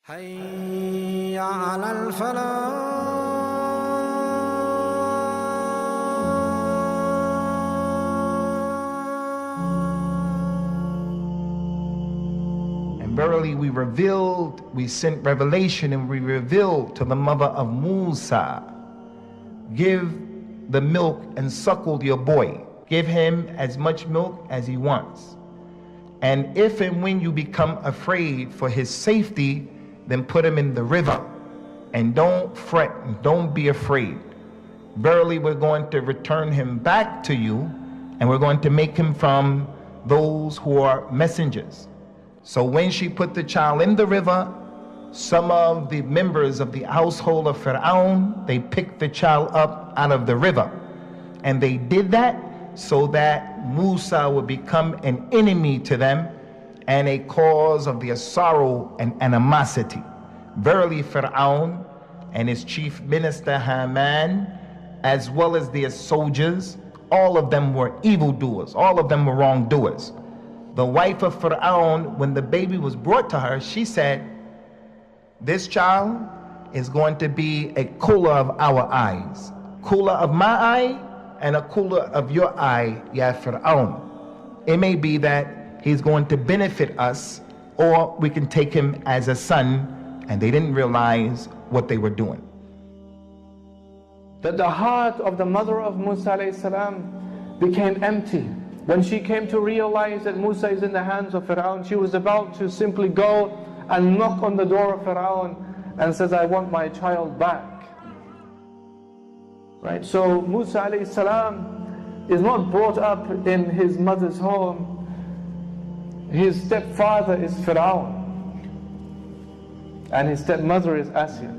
حي على الفلاح. And verily we sent revelation and we revealed to the mother of Musa, give the milk and suckle your boy. Give him as much milk as he wants. And if and when you become afraid for his safety, then put him in the river. And don't fret, and don't be afraid. Verily, we're going to return him back to you, and we're going to make him from those who are messengers. So when she put the child in the river, some of the members of the household of Fir'aun, they picked the child up out of the river. And they did that so that Musa would become an enemy to them and a cause of their sorrow and animosity. Verily, Fir'aun and his chief minister Haman, as well as their soldiers, all of them were evildoers, all of them were wrongdoers. The wife of Fir'aun, when the baby was brought to her, she said, this child is going to be a cooler of our eyes, cooler of my eye and a cooler of your eye, ya Fir'aun. It may be that he's going to benefit us, or we can take him as a son. And they didn't realize what they were doing. That the heart of the mother of Musa alayhi salam became empty. When she came to realize that Musa is in the hands of Fir'aun, she was about to simply go and knock on the door of Fir'aun and says, I want my child back. Right? So Musa alayhi salam is not brought up in his mother's home. His stepfather is Fir'aun, and his stepmother is Asiyah.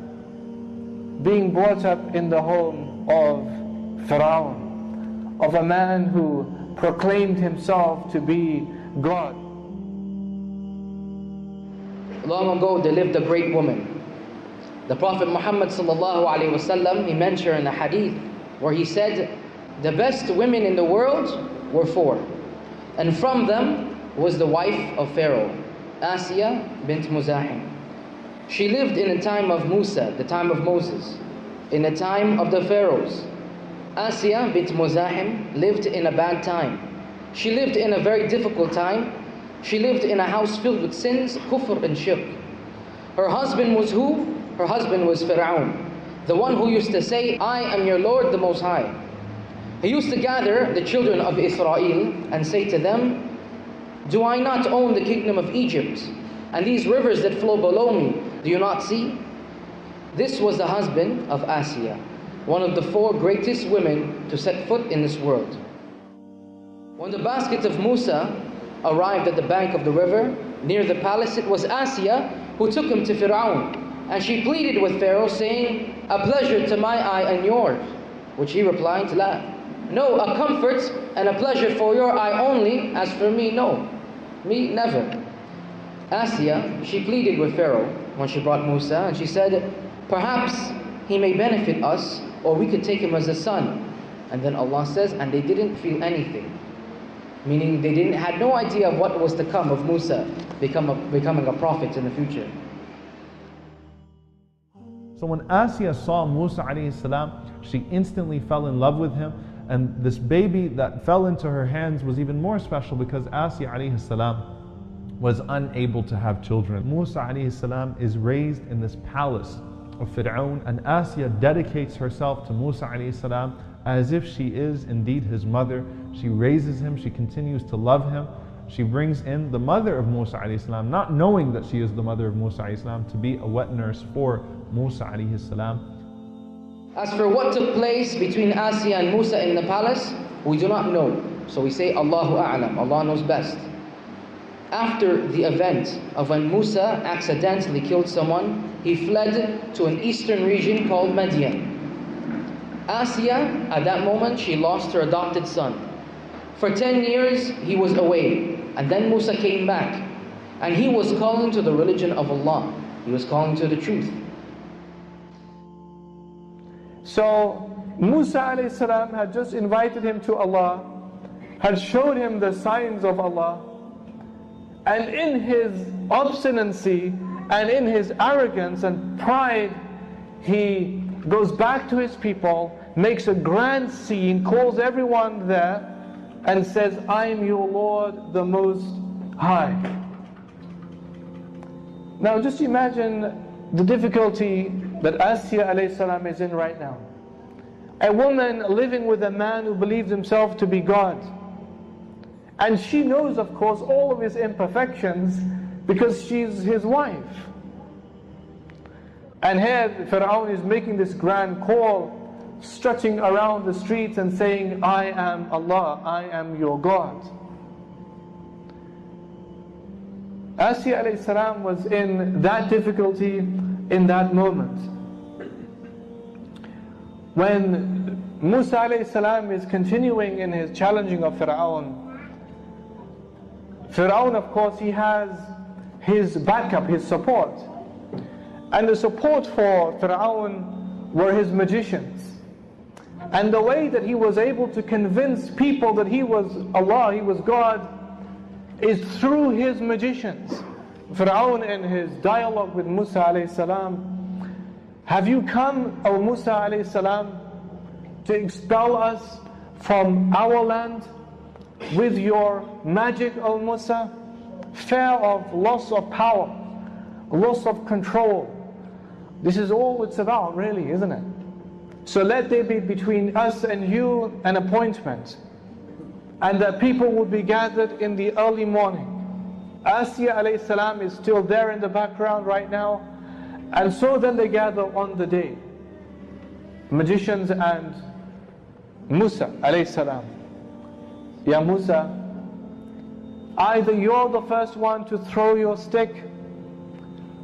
Being brought up in the home of Fir'aun, of a man who proclaimed himself to be God. Long ago there lived a great woman. The Prophet Muhammad sallallahu alaihi wasallam, he mentioned in a hadith where he said, the best women in the world were four. And from them was the wife of Pharaoh, Asiyah bint Muzahim. She lived in a time of Musa, the time of Moses, in a time of the pharaohs. Asiyah bint Muzahim lived in a bad time. She lived in a very difficult time. She lived in a house filled with sins, kufr and shirk. Her husband was who? Her husband was Fir'aun, the one who used to say, I am your Lord the Most High. He used to gather the children of Israel and say to them, do I not own the kingdom of Egypt? And these rivers that flow below me, do you not see? This was the husband of Asiyah, one of the four greatest women to set foot in this world. When the basket of Musa arrived at the bank of the river, near the palace, it was Asiyah who took him to Fir'aun. And she pleaded with Pharaoh, saying, a pleasure to my eye and yours. Which he replied, La. No, a comfort and a pleasure for your eye only, as for me, no. Me, never. Asiyah, she pleaded with Pharaoh when she brought Musa, and she said, perhaps he may benefit us, or we could take him as a son. And then Allah says, and they didn't feel anything. Meaning they had no idea of what was to come of Musa becoming a prophet in the future. So when Asiyah saw Musa alayhi salam, she instantly fell in love with him. And this baby that fell into her hands was even more special because Asiyah alayhi salam was unable to have children. Musa alayhi salam is raised in this palace of Fir'aun, and Asiyah dedicates herself to Musa alayhi salam as if she is indeed his mother. She raises him, she continues to love him. She brings in the mother of Musa alayhi salam, not knowing that she is the mother of Musa alayhi salam, to be a wet nurse for Musa alayhi salam. As for what took place between Asiyah and Musa in the palace, we do not know. So we say, Allahu A'lam, Allah knows best. After the event of when Musa accidentally killed someone, he fled to an eastern region called Madian. Asiyah, at that moment, she lost her adopted son. For 10 years, he was away. And then Musa came back. And he was calling to the religion of Allah. He was calling to the truth. So Musa alayhi salam had just invited him to Allah, had showed him the signs of Allah, and in his obstinacy And in his arrogance and pride, he goes back to his people, makes a grand scene, calls everyone there, and says, I am your Lord, the Most High. Now just imagine the difficulty that Asiyah alayhi salam is in right now. A woman living with a man who believes himself to be God. And she knows, of course, all of his imperfections because she's his wife. And here Fir'aun is making this grand call, strutting around the streets and saying, I am Allah, I am your God. Asiyah alayhi salam was in that difficulty in that moment. When Musa alayhi salam is continuing in his challenging of Fir'aun, Fir'aun, of course, he has his backup, his support. And the support for Fir'aun were his magicians. And the way that he was able to convince people that he was Allah, he was God, is through his magicians. Fir'aun in his dialogue with Musa alayhi salam, have you come, O Musa alayhi salam, to expel us from our land with your magic, O Musa? Fear of loss of power, loss of control. This is all it's about, really, isn't it? So let there be between us and you an appointment, and that people will be gathered in the early morning. Asiyah alayhi salam is still there in the background right now, and so then they gather on the day, magicians and Musa alayhi salam. Ya Musa, either you're the first one to throw your stick,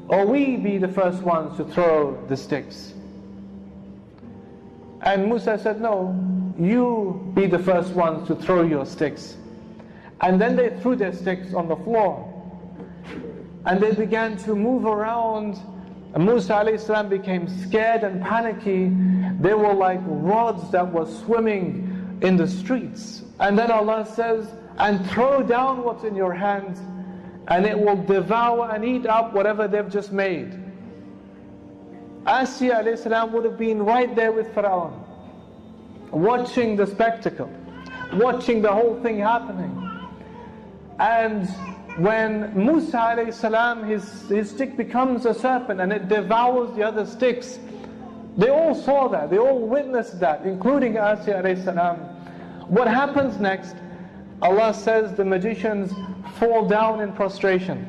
or we be the first ones to throw the sticks. And Musa said, no, you be the first ones to throw your sticks. And then they threw their sticks on the floor. And they began to move around. And Musa alayhi salam became scared and panicky. They were like rods that were swimming in the streets. And then Allah says, and throw down what's in your hand, and it will devour and eat up whatever they've just made. Asiyah alayhi salam would have been right there with Fir'aun, watching the spectacle, watching the whole thing happening. And when Musa alayhi salam, his stick becomes a serpent and it devours the other sticks, they all saw that, they all witnessed that, including Asiyah alayhi salam. What happens next? Allah says the magicians fall down in prostration.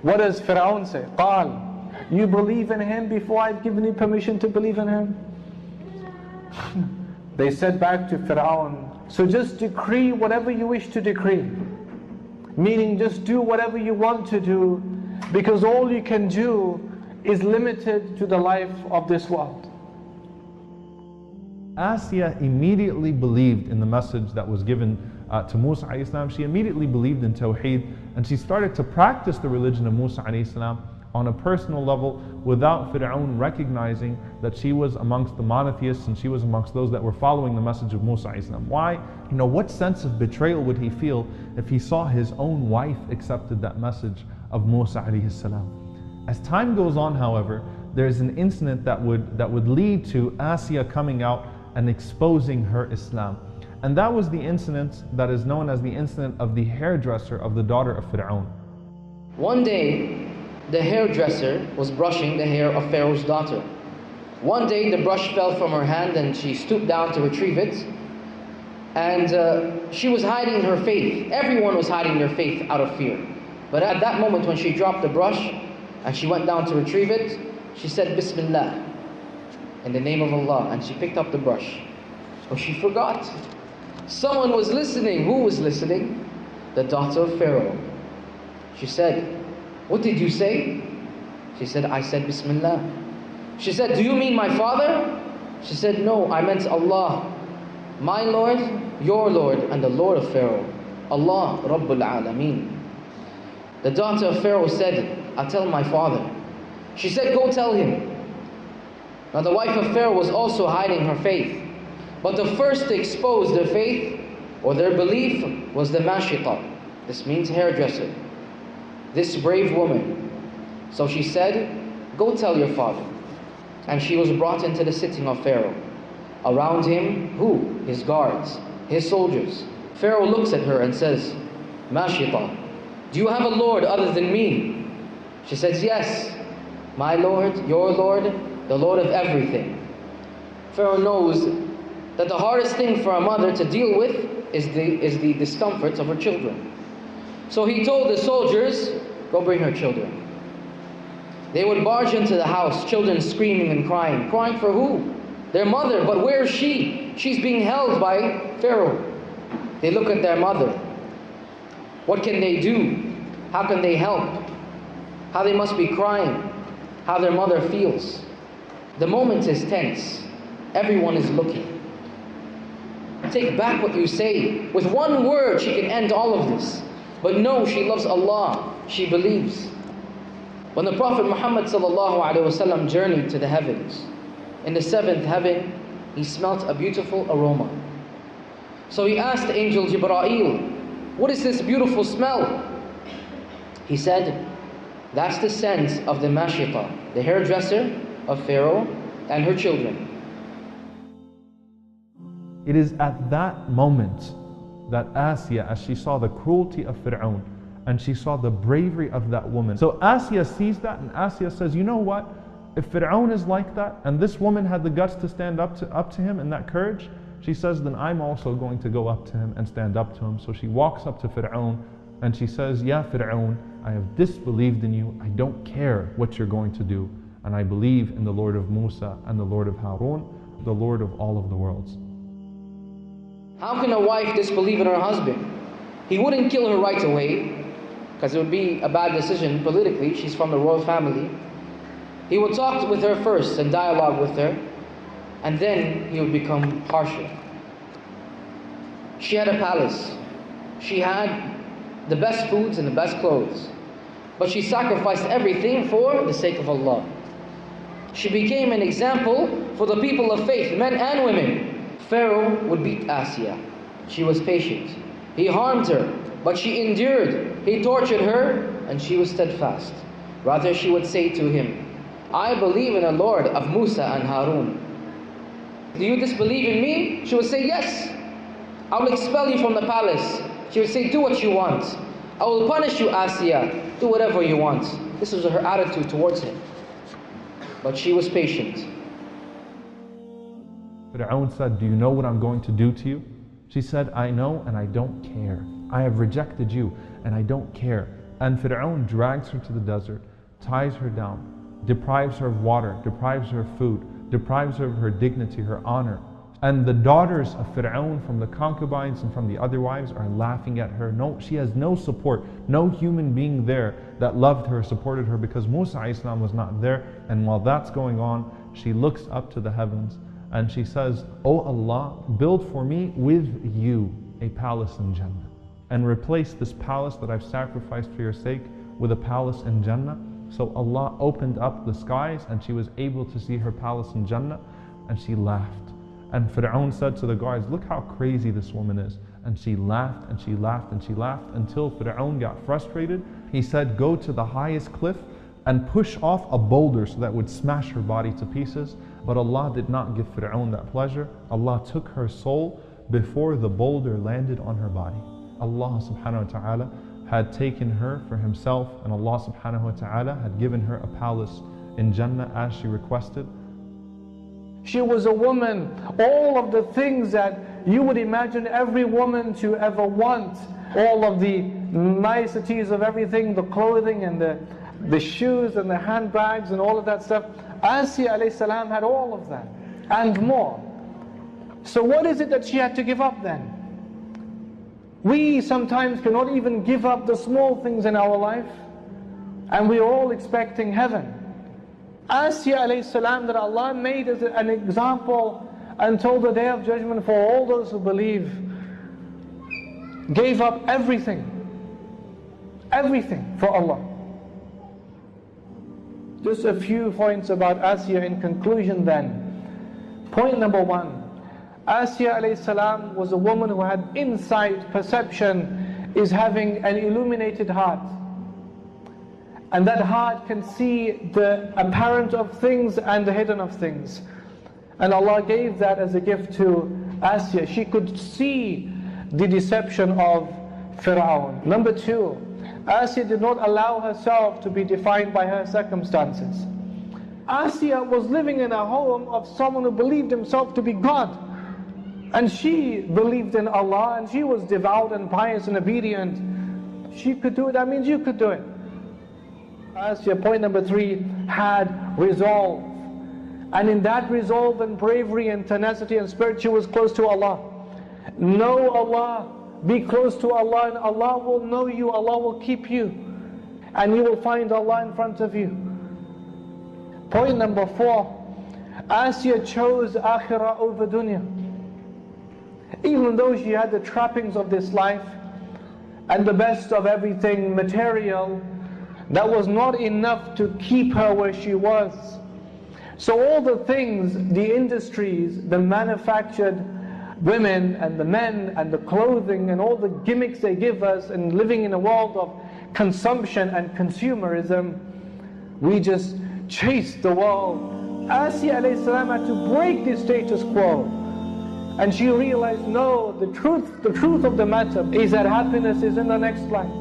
What does Fir'aun say? قال, you believe in him before I've given you permission to believe in him? They said back to Fir'aun, so just decree whatever you wish to decree. Meaning just do whatever you want to do, because all you can do is limited to the life of this world. Asiyah immediately believed in the message that was given to Musa alayhi salam. She immediately believed in Tawheed, and she started to practice the religion of Musa alayhi salam on a personal level without Fir'aun recognizing that she was amongst the monotheists and she was amongst those that were following the message of Musa alayhi salam. Why? What sense of betrayal would he feel if he saw his own wife accepted that message of Musa alayhi salam? As time goes on, however, there's an incident that would lead to Asiyah coming out and exposing her Islam. And that was the incident that is known as the incident of the hairdresser of the daughter of Fir'aun. One day, the hairdresser was brushing the hair of Pharaoh's daughter. One day, the brush fell from her hand and she stooped down to retrieve it. And she was hiding her faith. Everyone was hiding their faith out of fear. But at that moment, when she dropped the brush and she went down to retrieve it, she said, Bismillah, in the name of Allah, and she picked up the brush. So she forgot. Someone was listening. Who was listening? The daughter of Pharaoh. She said, what did you say? She said, I said Bismillah. She said, do you mean my father? She said, no, I meant Allah, my Lord, your Lord, and the Lord of Pharaoh. Allah, Rabbul Alameen. The daughter of Pharaoh said, I'll tell my father. She said, go tell him. Now the wife of Pharaoh was also hiding her faith. But the first to expose their faith or their belief was the mashita. This means hairdresser. This brave woman So she said, "Go tell your father." And she was brought into the sitting of Pharaoh. Around him, who? His guards, his soldiers. Pharaoh looks at her and says, "Mashita, do you have a lord other than me?" She says, "Yes, my lord, your lord, the lord of everything." Pharaoh knows that the hardest thing for a mother to deal with is the discomforts of her children. So he told the soldiers, "Go bring her children." They would barge into the house, children screaming and crying. Crying for who? Their mother. But where is she? She's being held by Pharaoh. They look at their mother. What can they do? How can they help? How they must be crying. How their mother feels. The moment is tense. Everyone is looking. Take back what you say. With one word she can end all of this. But no, she loves Allah. She believes. When the Prophet Muhammad ﷺ journeyed to the heavens, in the seventh heaven, he smelt a beautiful aroma. So he asked the angel Jibreel, "What is this beautiful smell?" He said, "That's the scent of the Mashita, the hairdresser of Pharaoh and her children." It is at that moment that Asiyah, as she saw the cruelty of Fir'aun, and she saw the bravery of that woman. So Asiyah sees that, and Asiyah says, "You know what? If Fir'aun is like that, and this woman had the guts to stand up to him and that courage," she says, "then I'm also going to go up to him and stand up to him." So she walks up to Fir'aun and she says, "Ya Fir'aun, I have disbelieved in you. I don't care what you're going to do. And I believe in the Lord of Musa and the Lord of Harun, the Lord of all of the worlds." How can a wife disbelieve in her husband? He wouldn't kill her right away, because it would be a bad decision politically. She's from the royal family. He would talk with her first and dialogue with her, and then he would become harsher. She had a palace. She had the best foods and the best clothes. But she sacrificed everything for the sake of Allah. She became an example for the people of faith, men and women. Pharaoh would beat Asiyah. She was patient. He harmed her, but she endured. He tortured her, and she was steadfast. Rather, she would say to him, "I believe in the Lord of Musa and Harun. Do you disbelieve in me?" She would say, "Yes. I will expel you from the palace." She would say, "Do what you want. I will punish you, Asiyah. Do whatever you want." This was her attitude towards him. But she was patient. Fir'aun said, "Do you know what I'm going to do to you?" She said, "I know, and I don't care. I have rejected you, and I don't care." And Fir'aun drags her to the desert, ties her down, deprives her of water, deprives her of food, deprives her of her dignity, her honor. And the daughters of Fir'aun, from the concubines and from the other wives, are laughing at her. No, she has no support, no human being there that loved her, supported her, because Musa a.s. was not there. And while that's going on, she looks up to the heavens and she says, "O Allah, build for me with you a palace in Jannah, and replace this palace that I've sacrificed for your sake with a palace in Jannah." So Allah opened up the skies and she was able to see her palace in Jannah, and she laughed. And Fir'aun said to the guards, "Look how crazy this woman is." And she laughed and she laughed and she laughed until Fir'aun got frustrated. He said, "Go to the highest cliff and push off a boulder so that would smash her body to pieces." But Allah did not give Fir'aun that pleasure. Allah took her soul before the boulder landed on her body. Allah subhanahu wa ta'ala had taken her for himself, and Allah subhanahu wa ta'ala had given her a palace in Jannah as she requested. She was a woman, all of the things that you would imagine every woman to ever want, all of the niceties of everything, the clothing and the shoes and the handbags and all of that stuff. Asiyah alayhi salam had all of that and more. So what is it that she had to give up then? We sometimes cannot even give up the small things in our life, and we are all expecting heaven. Asiyah alayhi salam, that Allah made as an example until the Day of Judgment for all those who believe, gave up everything for Allah. Just a few points about Asiyah in conclusion then. Point number one, Asiyah alayhi salam was a woman who had insight, perception, is having an illuminated heart. And that heart can see the apparent of things and the hidden of things. And Allah gave that as a gift to Asiyah. She could see the deception of Fir'aun. Number two, Asiyah did not allow herself to be defined by her circumstances. Asiyah was living in a home of someone who believed himself to be God. And she believed in Allah, and she was devout and pious and obedient. She could do it, that means you could do it. Asiyah, point number three, had resolve. And in that resolve and bravery and tenacity and spirit, she was close to Allah. Know Allah, be close to Allah, and Allah will know you, Allah will keep you. And you will find Allah in front of you. Point number four, Asiyah chose akhirah over dunya. Even though she had the trappings of this life and the best of everything material, that was not enough to keep her where she was. So all the things, the industries, the manufactured women and the men and the clothing and all the gimmicks they give us, and living in a world of consumption and consumerism, we just chase the world. Asiyah alayhi salam had to break the status quo. And she realized, no, the truth of the matter is that happiness is in the next life.